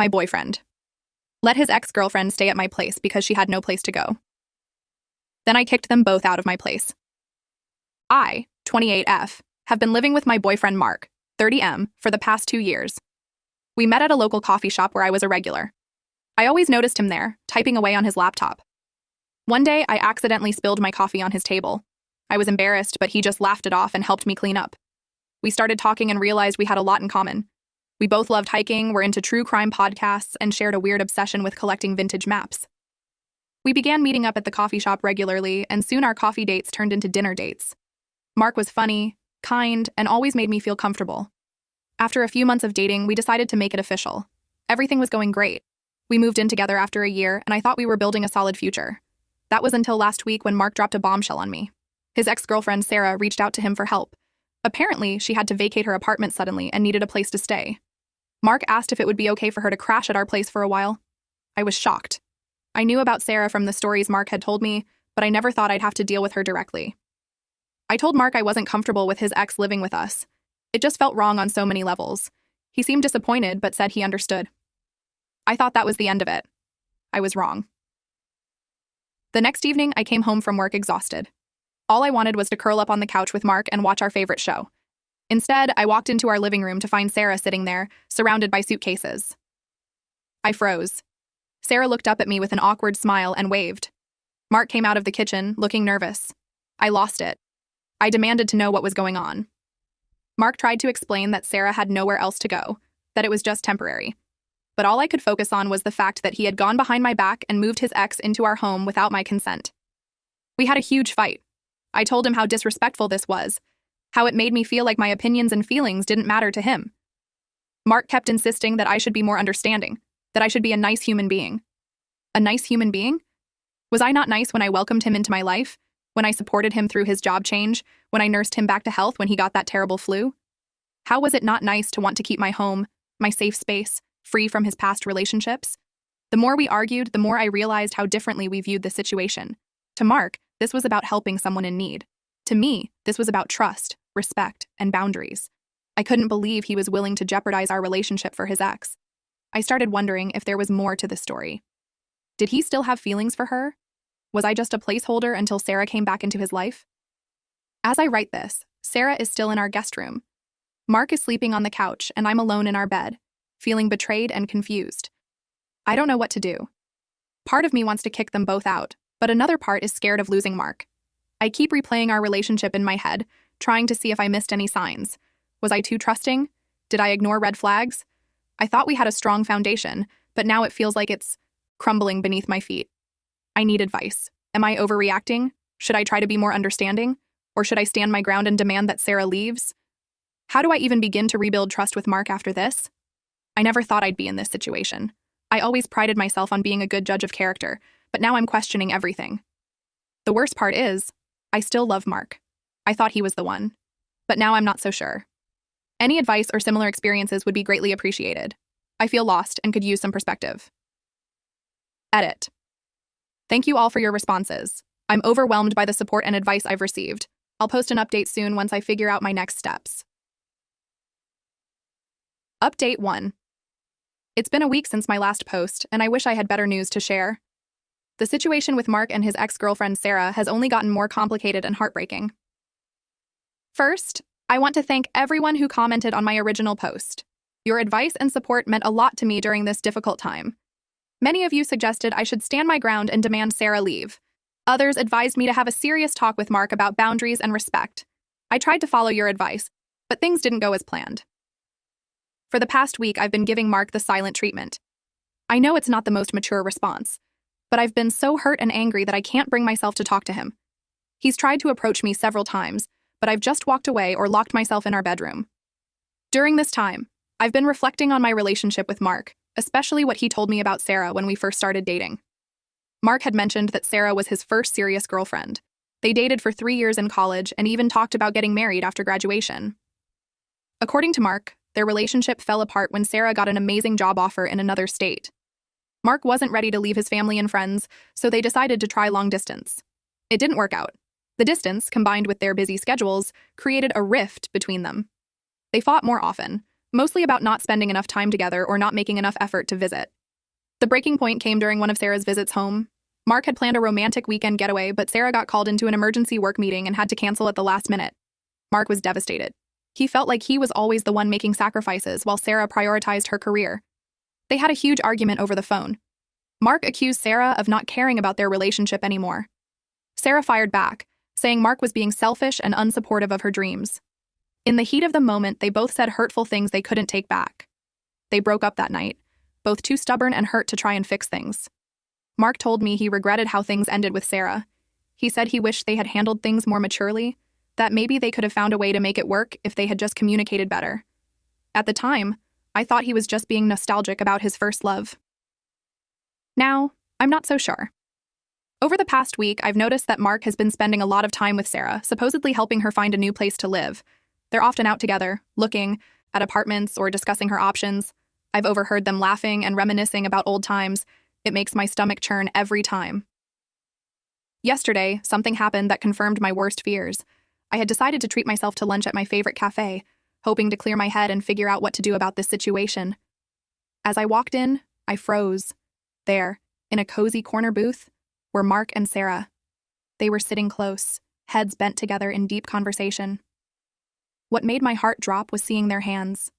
My boyfriend. Let his ex-girlfriend stay at my place because she had no place to go. Then I kicked them both out of my place. I, 28F, have been living with my boyfriend Mark, 30M, for the past 2 years. We met at a local coffee shop where I was a regular. I always noticed him there, typing away on his laptop. One day, I accidentally spilled my coffee on his table. I was embarrassed, but he just laughed it off and helped me clean up. We started talking and realized we had a lot in common. We both loved hiking, were into true crime podcasts, and shared a weird obsession with collecting vintage maps. We began meeting up at the coffee shop regularly, and soon our coffee dates turned into dinner dates. Mark was funny, kind, and always made me feel comfortable. After a few months of dating, we decided to make it official. Everything was going great. We moved in together after a year, and I thought we were building a solid future. That was until last week when Mark dropped a bombshell on me. His ex-girlfriend, Sarah, reached out to him for help. Apparently, she had to vacate her apartment suddenly and needed a place to stay. Mark asked if it would be okay for her to crash at our place for a while. I was shocked. I knew about Sarah from the stories Mark had told me, but I never thought I'd have to deal with her directly. I told Mark I wasn't comfortable with his ex living with us. It just felt wrong on so many levels. He seemed disappointed, but said he understood. I thought that was the end of it. I was wrong. The next evening, I came home from work exhausted. All I wanted was to curl up on the couch with Mark and watch our favorite show. Instead, I walked into our living room to find Sarah sitting there, surrounded by suitcases. I froze. Sarah looked up at me with an awkward smile and waved. Mark came out of the kitchen, looking nervous. I lost it. I demanded to know what was going on. Mark tried to explain that Sarah had nowhere else to go, that it was just temporary. But all I could focus on was the fact that he had gone behind my back and moved his ex into our home without my consent. We had a huge fight. I told him how disrespectful this was, how it made me feel like my opinions and feelings didn't matter to him. Mark kept insisting that I should be more understanding, that I should be a nice human being. A nice human being? Was I not nice when I welcomed him into my life? When I supported him through his job change? When I nursed him back to health when he got that terrible flu? How was it not nice to want to keep my home, my safe space, free from his past relationships? The more we argued, the more I realized how differently we viewed the situation. To Mark, this was about helping someone in need. To me, this was about trust, respect, and boundaries. I couldn't believe he was willing to jeopardize our relationship for his ex. I started wondering if there was more to the story. Did he still have feelings for her? Was I just a placeholder until Sarah came back into his life? As I write this, Sarah is still in our guest room. Mark is sleeping on the couch, and I'm alone in our bed, feeling betrayed and confused. I don't know what to do. Part of me wants to kick them both out, but another part is scared of losing Mark. I keep replaying our relationship in my head, trying to see if I missed any signs. Was I too trusting? Did I ignore red flags? I thought we had a strong foundation, but now it feels like it's crumbling beneath my feet. I need advice. Am I overreacting? Should I try to be more understanding? Or should I stand my ground and demand that Sarah leaves? How do I even begin to rebuild trust with Mark after this? I never thought I'd be in this situation. I always prided myself on being a good judge of character, but now I'm questioning everything. The worst part is, I still love Mark. I thought he was the one. But now I'm not so sure. Any advice or similar experiences would be greatly appreciated. I feel lost and could use some perspective. Edit. Thank you all for your responses. I'm overwhelmed by the support and advice I've received. I'll post an update soon once I figure out my next steps. Update 1. It's been a week since my last post, and I wish I had better news to share. The situation with Mark and his ex-girlfriend Sarah has only gotten more complicated and heartbreaking. First, I want to thank everyone who commented on my original post. Your advice and support meant a lot to me during this difficult time. Many of you suggested I should stand my ground and demand Sarah leave. Others advised me to have a serious talk with Mark about boundaries and respect. I tried to follow your advice, but things didn't go as planned. For the past week, I've been giving Mark the silent treatment. I know it's not the most mature response, but I've been so hurt and angry that I can't bring myself to talk to him. He's tried to approach me several times, but I've just walked away or locked myself in our bedroom. During this time, I've been reflecting on my relationship with Mark, especially what he told me about Sarah when we first started dating. Mark had mentioned that Sarah was his first serious girlfriend. They dated for 3 years in college and even talked about getting married after graduation. According to Mark, their relationship fell apart when Sarah got an amazing job offer in another state. Mark wasn't ready to leave his family and friends, so they decided to try long distance. It didn't work out. The distance, combined with their busy schedules, created a rift between them. They fought more often, mostly about not spending enough time together or not making enough effort to visit. The breaking point came during one of Sarah's visits home. Mark had planned a romantic weekend getaway, but Sarah got called into an emergency work meeting and had to cancel at the last minute. Mark was devastated. He felt like he was always the one making sacrifices while Sarah prioritized her career. They had a huge argument over the phone. Mark accused Sarah of not caring about their relationship anymore. Sarah fired back, saying Mark was being selfish and unsupportive of her dreams. In the heat of the moment, they both said hurtful things they couldn't take back. They broke up that night, both too stubborn and hurt to try and fix things. Mark told me he regretted how things ended with Sarah. He said he wished they had handled things more maturely, that maybe they could have found a way to make it work if they had just communicated better. At the time, I thought he was just being nostalgic about his first love. Now, I'm not so sure. Over the past week, I've noticed that Mark has been spending a lot of time with Sarah, supposedly helping her find a new place to live. They're often out together, looking at apartments or discussing her options. I've overheard them laughing and reminiscing about old times. It makes my stomach churn every time. Yesterday, something happened that confirmed my worst fears. I had decided to treat myself to lunch at my favorite cafe, hoping to clear my head and figure out what to do about this situation. As I walked in, I froze. There, in a cozy corner booth, were Mark and Sarah. They were sitting close, heads bent together in deep conversation. What made my heart drop was seeing their hands.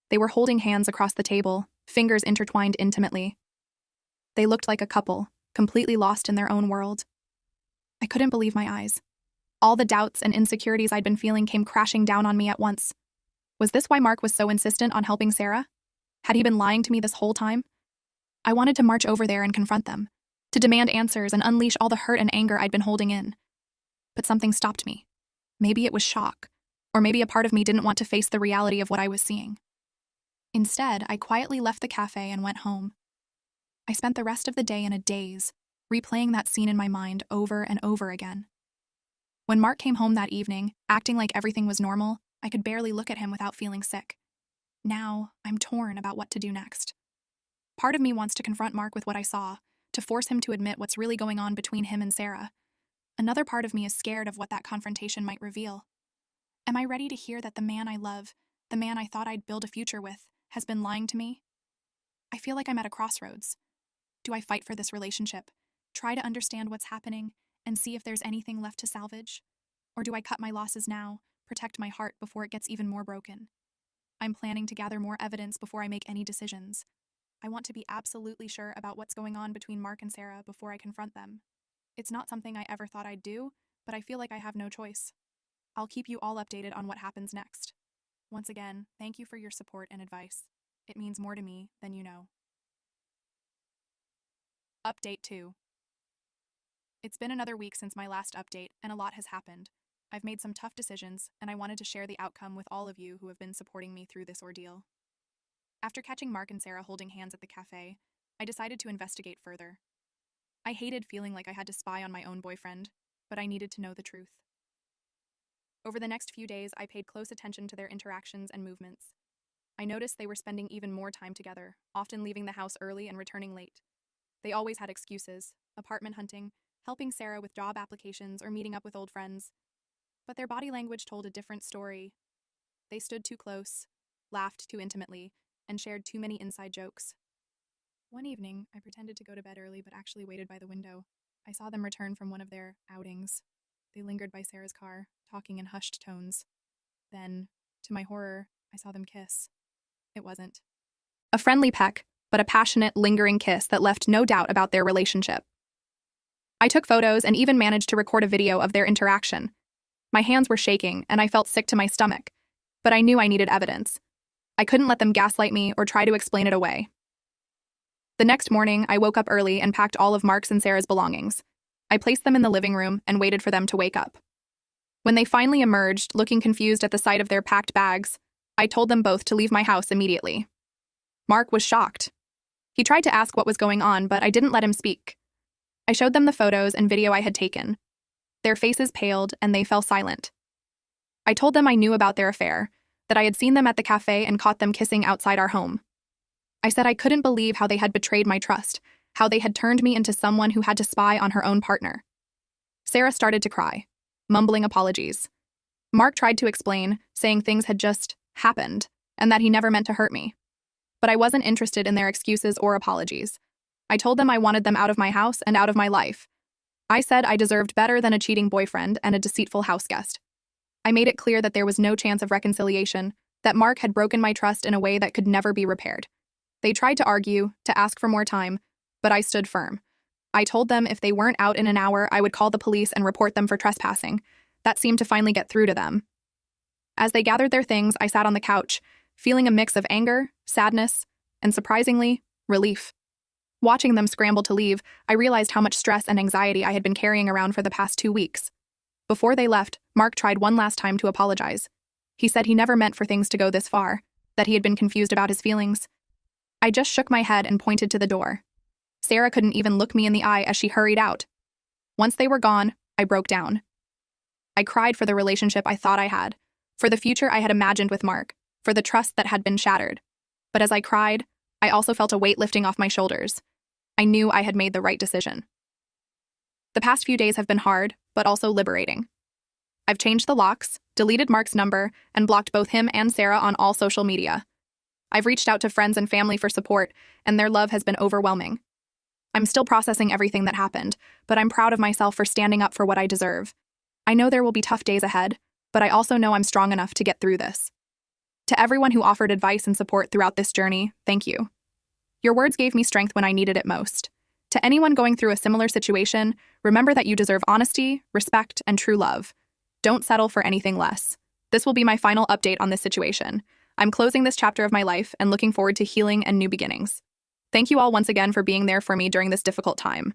They were holding hands across the table, fingers intertwined intimately. They looked like a couple, completely lost in their own world. I couldn't believe my eyes. All the doubts and insecurities I'd been feeling came crashing down on me at once. Was this why Mark was so insistent on helping Sarah? Had he been lying to me this whole time? I wanted to march over there and confront them, to demand answers and unleash all the hurt and anger I'd been holding in. But something stopped me. Maybe it was shock, or maybe a part of me didn't want to face the reality of what I was seeing. Instead, I quietly left the cafe and went home. I spent the rest of the day in a daze, replaying that scene in my mind over and over again. When Mark came home that evening, acting like everything was normal, I could barely look at him without feeling sick. Now, I'm torn about what to do next. Part of me wants to confront Mark with what I saw, to force him to admit what's really going on between him and Sarah. Another part of me is scared of what that confrontation might reveal. Am I ready to hear that the man I love, the man I thought I'd build a future with, has been lying to me? I feel like I'm at a crossroads. Do I fight for this relationship, try to understand what's happening, and see if there's anything left to salvage? Or do I cut my losses now, protect my heart before it gets even more broken? I'm planning to gather more evidence before I make any decisions. I want to be absolutely sure about what's going on between Mark and Sarah before I confront them. It's not something I ever thought I'd do, but I feel like I have no choice. I'll keep you all updated on what happens next. Once again, thank you for your support and advice. It means more to me than you know. Update 2. It's been another week since my last update, and a lot has happened. I've made some tough decisions, and I wanted to share the outcome with all of you who have been supporting me through this ordeal. After catching Mark and Sarah holding hands at the cafe, I decided to investigate further. I hated feeling like I had to spy on my own boyfriend, but I needed to know the truth. Over the next few days, I paid close attention to their interactions and movements. I noticed they were spending even more time together, often leaving the house early and returning late. They always had excuses: apartment hunting, helping Sarah with job applications, or meeting up with old friends. But their body language told a different story. They stood too close, laughed too intimately, and shared too many inside jokes. One evening, I pretended to go to bed early but actually waited by the window. I saw them return from one of their outings. They lingered by Sarah's car, talking in hushed tones. Then, to my horror, I saw them kiss. It wasn't a friendly peck, but a passionate, lingering kiss that left no doubt about their relationship. I took photos and even managed to record a video of their interaction. My hands were shaking, and I felt sick to my stomach, but I knew I needed evidence. I couldn't let them gaslight me or try to explain it away. The next morning, I woke up early and packed all of Mark's and Sarah's belongings. I placed them in the living room and waited for them to wake up. When they finally emerged, looking confused at the sight of their packed bags, I told them both to leave my house immediately. Mark was shocked. He tried to ask what was going on, but I didn't let him speak. I showed them the photos and video I had taken. Their faces paled, and they fell silent. I told them I knew about their affair, that I had seen them at the cafe and caught them kissing outside our home. I said I couldn't believe how they had betrayed my trust, how they had turned me into someone who had to spy on her own partner. Sarah started to cry, mumbling apologies. Mark tried to explain, saying things had just happened, and that he never meant to hurt me. But I wasn't interested in their excuses or apologies. I told them I wanted them out of my house and out of my life. I said I deserved better than a cheating boyfriend and a deceitful houseguest. I made it clear that there was no chance of reconciliation, that Mark had broken my trust in a way that could never be repaired. They tried to argue, to ask for more time, but I stood firm. I told them if they weren't out in an hour, I would call the police and report them for trespassing. That seemed to finally get through to them. As they gathered their things, I sat on the couch, feeling a mix of anger, sadness, and surprisingly, relief. Watching them scramble to leave, I realized how much stress and anxiety I had been carrying around for the past 2 weeks. Before they left, Mark tried one last time to apologize. He said he never meant for things to go this far, that he had been confused about his feelings. I just shook my head and pointed to the door. Sarah couldn't even look me in the eye as she hurried out. Once they were gone, I broke down. I cried for the relationship I thought I had, for the future I had imagined with Mark, for the trust that had been shattered. But as I cried, I also felt a weight lifting off my shoulders. I knew I had made the right decision. The past few days have been hard, but also liberating. I've changed the locks, deleted Mark's number, and blocked both him and Sarah on all social media. I've reached out to friends and family for support, and their love has been overwhelming. I'm still processing everything that happened, but I'm proud of myself for standing up for what I deserve. I know there will be tough days ahead, but I also know I'm strong enough to get through this. To everyone who offered advice and support throughout this journey, thank you. Your words gave me strength when I needed it most. To anyone going through a similar situation, remember that you deserve honesty, respect, and true love. Don't settle for anything less. This will be my final update on this situation. I'm closing this chapter of my life and looking forward to healing and new beginnings. Thank you all once again for being there for me during this difficult time.